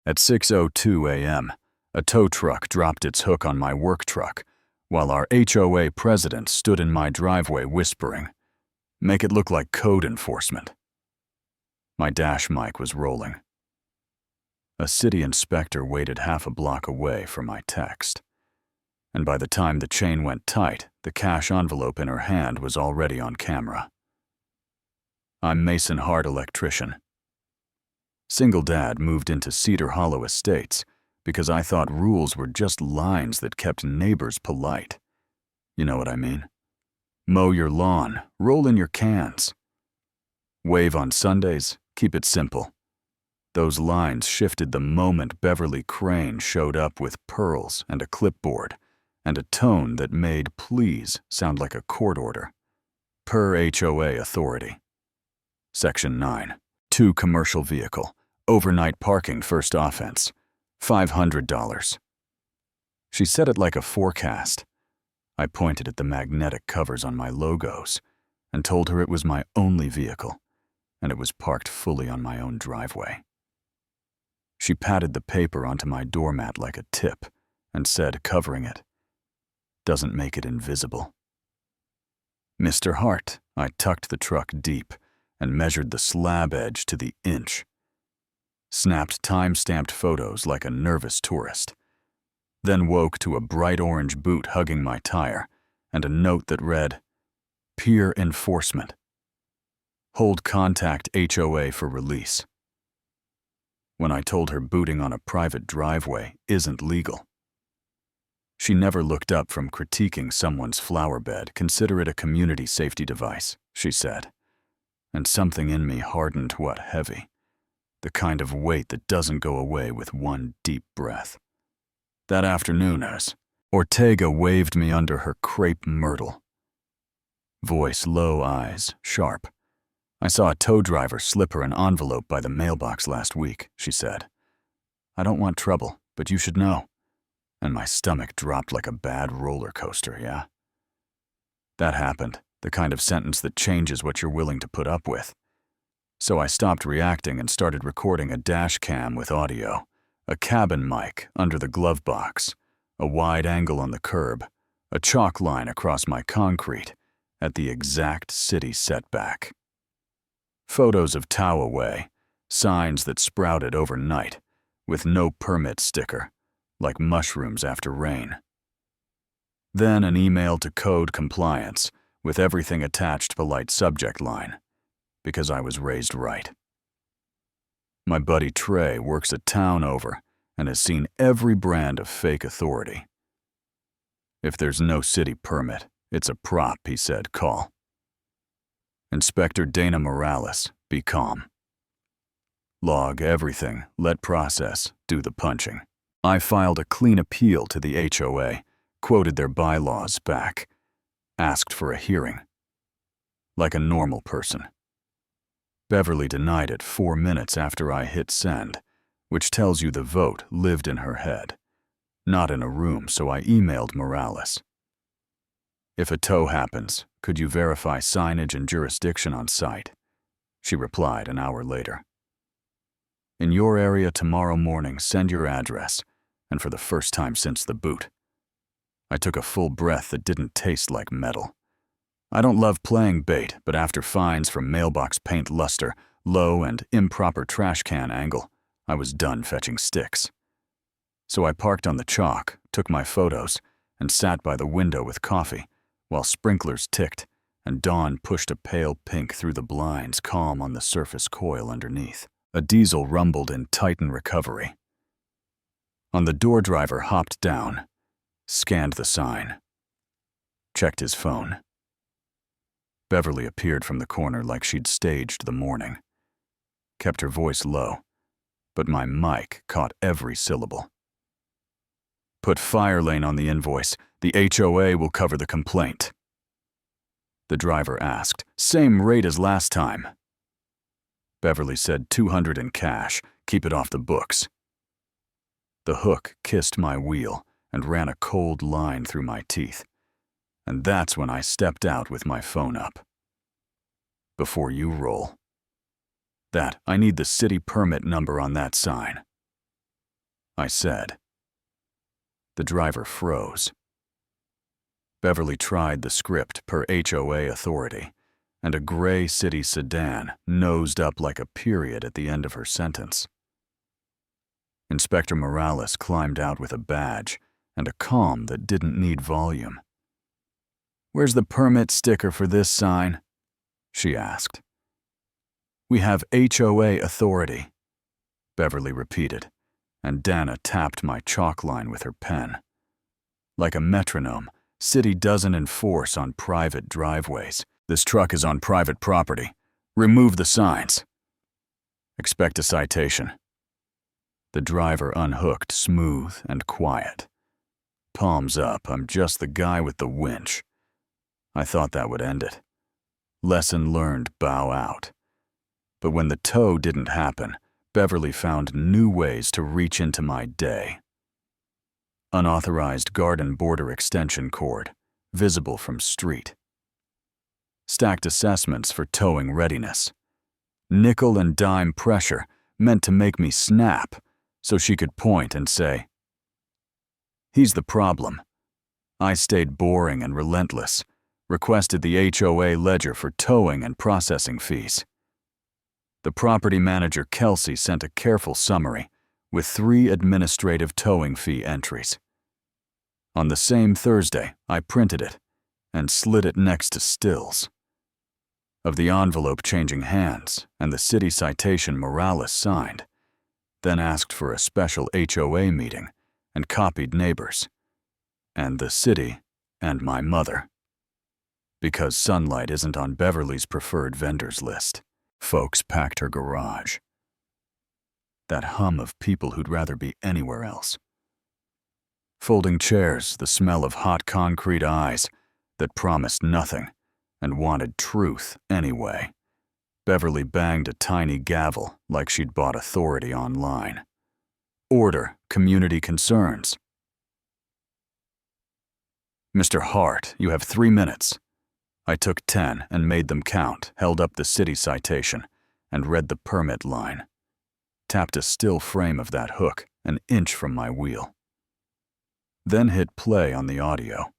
At 6:02 a.m., a tow truck dropped its hook on my work truck, while our HOA president stood in my driveway whispering, "Make it look like code enforcement." My dash mic was rolling. A city inspector waited half a block away for my text. And by the time the chain went tight, the cash envelope in her hand was already on camera. I'm Mason Hart, electrician. Single dad moved into Cedar Hollow Estates because I thought rules were just lines that kept neighbors polite. You know what I mean? Mow your lawn, roll in your cans. Wave on Sundays, keep it simple. Those lines shifted the moment Beverly Crane showed up with pearls and a clipboard and a tone that made "please" sound like a court order. Per HOA authority. Section 9. 2 commercial vehicle. Overnight parking first offense. $500. She said it like a forecast. I pointed at the magnetic covers on my logos and told her it was my only vehicle, and it was parked fully on my own driveway. She patted the paper onto my doormat like a tip and said, covering it, "Doesn't make it invisible." Mr. Hart, I tucked the truck deep and measured the slab edge to the inch. Snapped time-stamped photos like a nervous tourist. Then woke to a bright orange boot hugging my tire and a note that read, "Peer enforcement. Hold contact HOA for release." When I told her booting on a private driveway isn't legal. She never looked up from critiquing someone's flower bed. "Consider it a community safety device," she said. And something in me hardened heavy. The kind of weight that doesn't go away with one deep breath. That afternoon, as Ortega waved me under her crepe myrtle. Voice low, eyes sharp. "I saw a tow driver slip her an envelope by the mailbox last week," she said. "I don't want trouble, but you should know." And my stomach dropped like a bad roller coaster, yeah? That happened, the kind of sentence that changes what you're willing to put up with. So I stopped reacting and started recording a dash cam with audio, a cabin mic under the glove box, a wide angle on the curb, a chalk line across my concrete at the exact city setback. Photos of Tower Way, signs that sprouted overnight, with no permit sticker, like mushrooms after rain. Then an email to code compliance, with everything attached polite subject line, because I was raised right. My buddy Trey works a town over and has seen every brand of fake authority. "If there's no city permit, it's a prop," he said. "Call Inspector Dana Morales, be calm. Log everything, let process, do the punching." I filed a clean appeal to the HOA, quoted their bylaws back, asked for a hearing. Like a normal person. Beverly denied it 4 minutes after I hit send, which tells you the vote lived in her head, not in a room, so I emailed Morales. "If a tow happens, could you verify signage and jurisdiction on site?" She replied an hour later. "In your area tomorrow morning, send your address, and for the first time since the boot." I took a full breath that didn't taste like metal. I don't love playing bait, but after fines from mailbox paint luster, low and improper trash can angle, I was done fetching sticks. So I parked on the chalk, took my photos, and sat by the window with coffee, while sprinklers ticked and dawn pushed a pale pink through the blinds, calm on the surface coil underneath. A diesel rumbled in Titan recovery. On the door driver hopped down, scanned the sign, checked his phone. Beverly appeared from the corner like she'd staged the morning. Kept her voice low, but my mic caught every syllable. "Put fire lane on the invoice. The HOA will cover the complaint." The driver asked, "Same rate as last time." Beverly said, "200 in cash. Keep it off the books." The hook kissed my wheel and ran a cold line through my teeth. And that's when I stepped out with my phone up. "Before you roll. I need the city permit number on that sign." I said. The driver froze. Beverly tried the script per HOA authority, and a gray city sedan nosed up like a period at the end of her sentence. Inspector Morales climbed out with a badge and a calm that didn't need volume. "Where's the permit sticker for this sign?" she asked. "We have HOA authority," Beverly repeated, and Dana tapped my chalk line with her pen. Like a metronome, city doesn't enforce on private driveways. This truck is on private property. Remove the signs. Expect a citation. The driver unhooked, smooth and quiet. Palms up, I'm just the guy with the winch. I thought that would end it. Lesson learned, bow out. But when the tow didn't happen, Beverly found new ways to reach into my day. Unauthorized garden border extension cord, visible from street. Stacked assessments for towing readiness. Nickel and dime pressure meant to make me snap so she could point and say, "He's the problem." I stayed boring and relentless, requested the HOA ledger for towing and processing fees. The property manager, Kelsey, sent a careful summary with 3 administrative towing fee entries. On the same Thursday, I printed it and slid it next to stills. Of the envelope changing hands and the city citation Morales signed, then asked for a special HOA meeting and copied neighbors, and the city and my mother. Because sunlight isn't on Beverly's preferred vendors list. Folks packed her garage. That hum of people who'd rather be anywhere else. Folding chairs, the smell of hot concrete eyes that promised nothing and wanted truth anyway. Beverly banged a tiny gavel like she'd bought authority online. Order, community concerns. "Mr. Hart, you have 3 minutes. I took 10 and made them count, held up the city citation, and read the permit line. Tapped a still frame of that hook an inch from my wheel. Then hit play on the audio.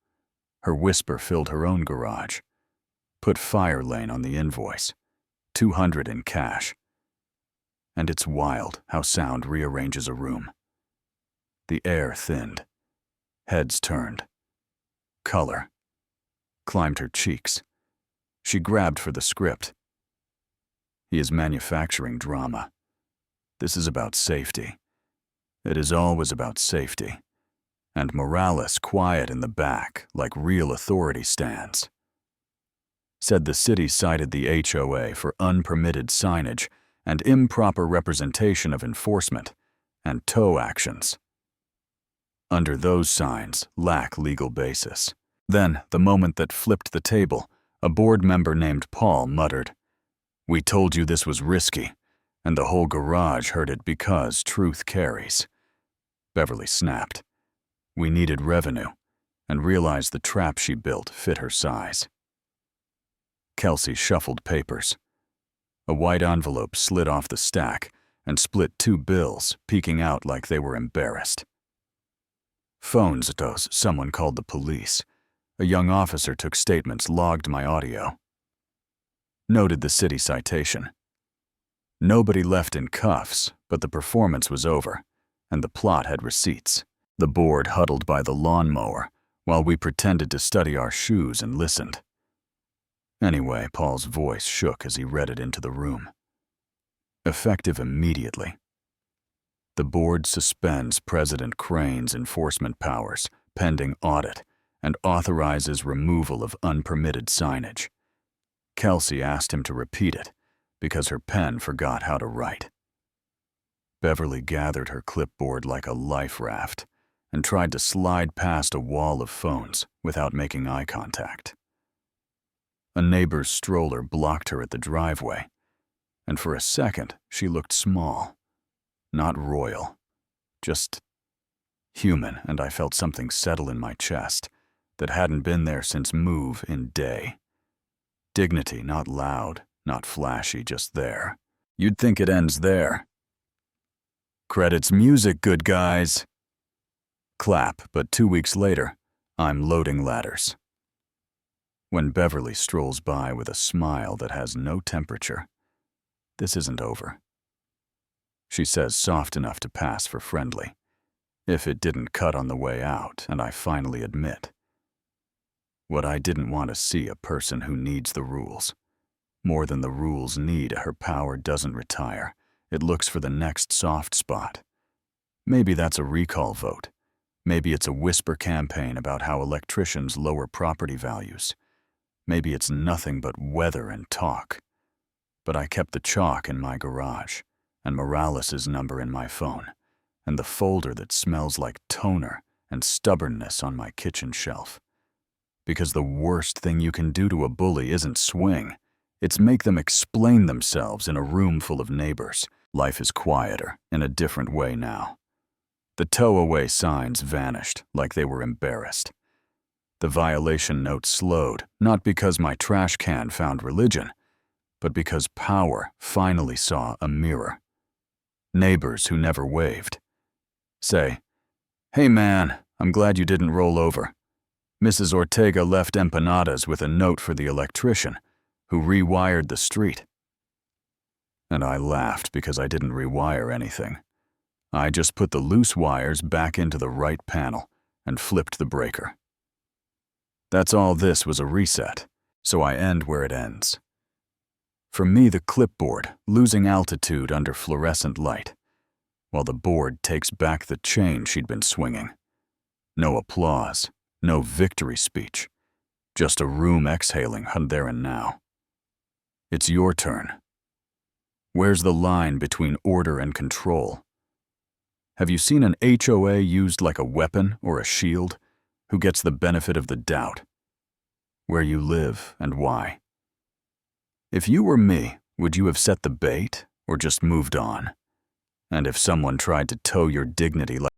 Her whisper filled her own garage. Put fire lane on the invoice. $200 in cash. And it's wild how sound rearranges a room. The air thinned. Heads turned. Color climbed her cheeks. She grabbed for the script. He is manufacturing drama. This is about safety. It is always about safety. And Morales quiet in the back like real authority stands. Said the city cited the HOA for unpermitted signage and improper representation of enforcement and tow actions. Under those signs lack legal basis. Then, the moment that flipped the table, a board member named Paul muttered, "We told you this was risky," and the whole garage heard it because truth carries. Beverly snapped. We needed revenue, and realized the trap she built fit her size. Kelsey shuffled papers. A white envelope slid off the stack and split 2 bills, peeking out like they were embarrassed. Phones, someone called the police. A young officer took statements, logged my audio. Noted the city citation. Nobody left in cuffs, but the performance was over, and the plot had receipts. The board huddled by the lawnmower, while we pretended to study our shoes and listened. Anyway, Paul's voice shook as he read it into the room. Effective immediately. The board suspends President Crane's enforcement powers, pending audit, and authorizes removal of unpermitted signage. Kelsey asked him to repeat it, because her pen forgot how to write. Beverly gathered her clipboard like a life raft and tried to slide past a wall of phones without making eye contact. A neighbor's stroller blocked her at the driveway, and for a second she looked small, not royal, just human, and I felt something settle in my chest that hadn't been there since move in day. Dignity, not loud, not flashy, just there. You'd think it ends there. Credits music, good guys. Clap, but 2 weeks later, I'm loading ladders. When Beverly strolls by with a smile that has no temperature, this isn't over. She says soft enough to pass for friendly, if it didn't cut on the way out, and I finally admit what I didn't want to see: a person who needs the rules. More than the rules need, her power doesn't retire. It looks for the next soft spot. Maybe that's a recall vote. Maybe it's a whisper campaign about how electricians lower property values. Maybe it's nothing but weather and talk. But I kept the chalk in my garage, and Morales' number in my phone, and the folder that smells like toner and stubbornness on my kitchen shelf. Because the worst thing you can do to a bully isn't swing. It's make them explain themselves in a room full of neighbors. Life is quieter in a different way now. The tow-away signs vanished like they were embarrassed. The violation note slowed, not because my trash can found religion, but because power finally saw a mirror. Neighbors who never waved say, "Hey man, I'm glad you didn't roll over. Mrs. Ortega left empanadas with a note for the electrician, who rewired the street." And I laughed because I didn't rewire anything. I just put the loose wires back into the right panel and flipped the breaker. That's all. This was a reset, so I end where it ends. For me, the clipboard losing altitude under fluorescent light, while the board takes back the chain she'd been swinging. No applause, no victory speech, just a room exhaling there and now. It's your turn. Where's the line between order and control? Have you seen an HOA used like a weapon or a shield? Who gets the benefit of the doubt? Where you live and why? If you were me, would you have set the bait or just moved on? And if someone tried to tow your dignity like